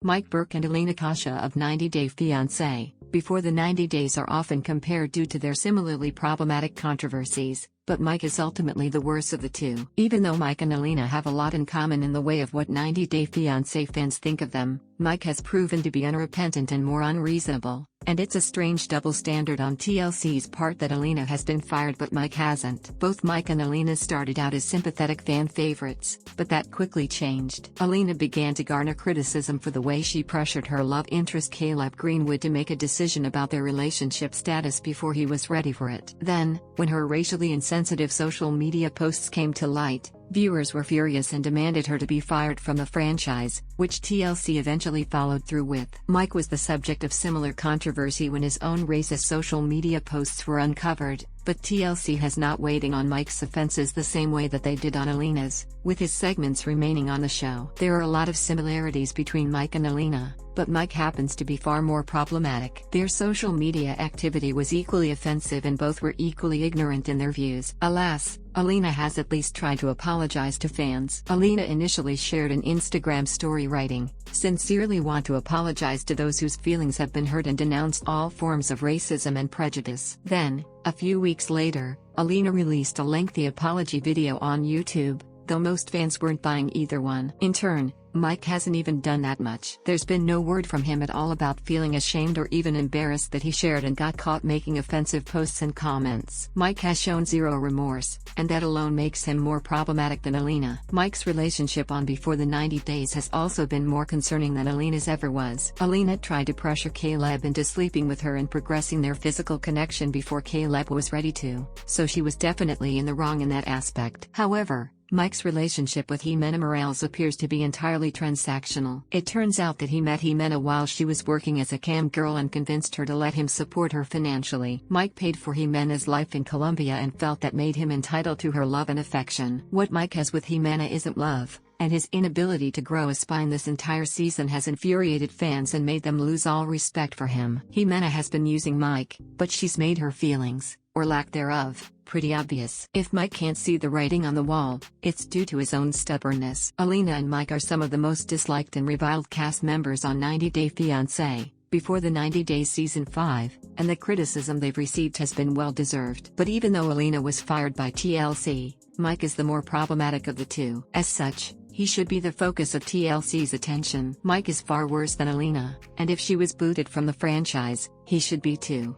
Mike, Berk and Alina Kasha of 90 Day Fiancé. Before the 90 days are often compared due to their similarly problematic controversies, but Mike is ultimately the worst of the two. Even though Mike and Alina have a lot in common in the way of what 90 Day Fiancé fans think of them, Mike has proven to be unrepentant and more unreasonable, and it's a strange double standard on TLC's part that Alina has been fired but Mike hasn't. Both Mike and Alina started out as sympathetic fan favorites, but that quickly changed. Alina began to garner criticism for the way she pressured her love interest Caleb Greenwood to make a decision about their relationship status before he was ready for it. Then, when her racially insensitive social media posts came to light, viewers were furious and demanded her to be fired from the franchise, which TLC eventually followed through with. Mike was the subject of similar controversy when his own racist social media posts were uncovered, but TLC has not weighed in on Mike's offenses the same way that they did on Alina's, with his segments remaining on the show. There are a lot of similarities between Mike and Alina, but Mike happens to be far more problematic. Their social media activity was equally offensive and both were equally ignorant in their views. Alas, Alina has at least tried to apologize to fans. Alina initially shared an Instagram story writing, "Sincerely want to apologize to those whose feelings have been hurt and denounce all forms of racism and prejudice." Then, a few weeks later, Alina released a lengthy apology video on YouTube, though most fans weren't buying either one. In turn, Mike hasn't even done that much. There's been no word from him at all about feeling ashamed or even embarrassed that he shared and got caught making offensive posts and comments. Mike has shown zero remorse, and that alone makes him more problematic than Alina. Mike's relationship on Before the 90 Days has also been more concerning than Alina's ever was. Alina tried to pressure Caleb into sleeping with her and progressing their physical connection before Caleb was ready to, so she was definitely in the wrong in that aspect. However, Mike's relationship with Jimena Morales appears to be entirely transactional. It turns out that he met Jimena while she was working as a cam girl and convinced her to let him support her financially. Mike paid for Jimena's life in Colombia and felt that made him entitled to her love and affection. What Mike has with Jimena isn't love, and his inability to grow a spine this entire season has infuriated fans and made them lose all respect for him. Jimena has been using Mike, but she's made her feelings, or lack thereof, pretty obvious. If Mike can't see the writing on the wall, it's due to his own stubbornness. Alina and Mike are some of the most disliked and reviled cast members on 90 Day Fiancé, Before the 90 Days Season 5, and the criticism they've received has been well deserved. But even though Alina was fired by TLC, Mike is the more problematic of the two. As such, he should be the focus of TLC's attention. Mike is far worse than Alina, and if she was booted from the franchise, he should be too.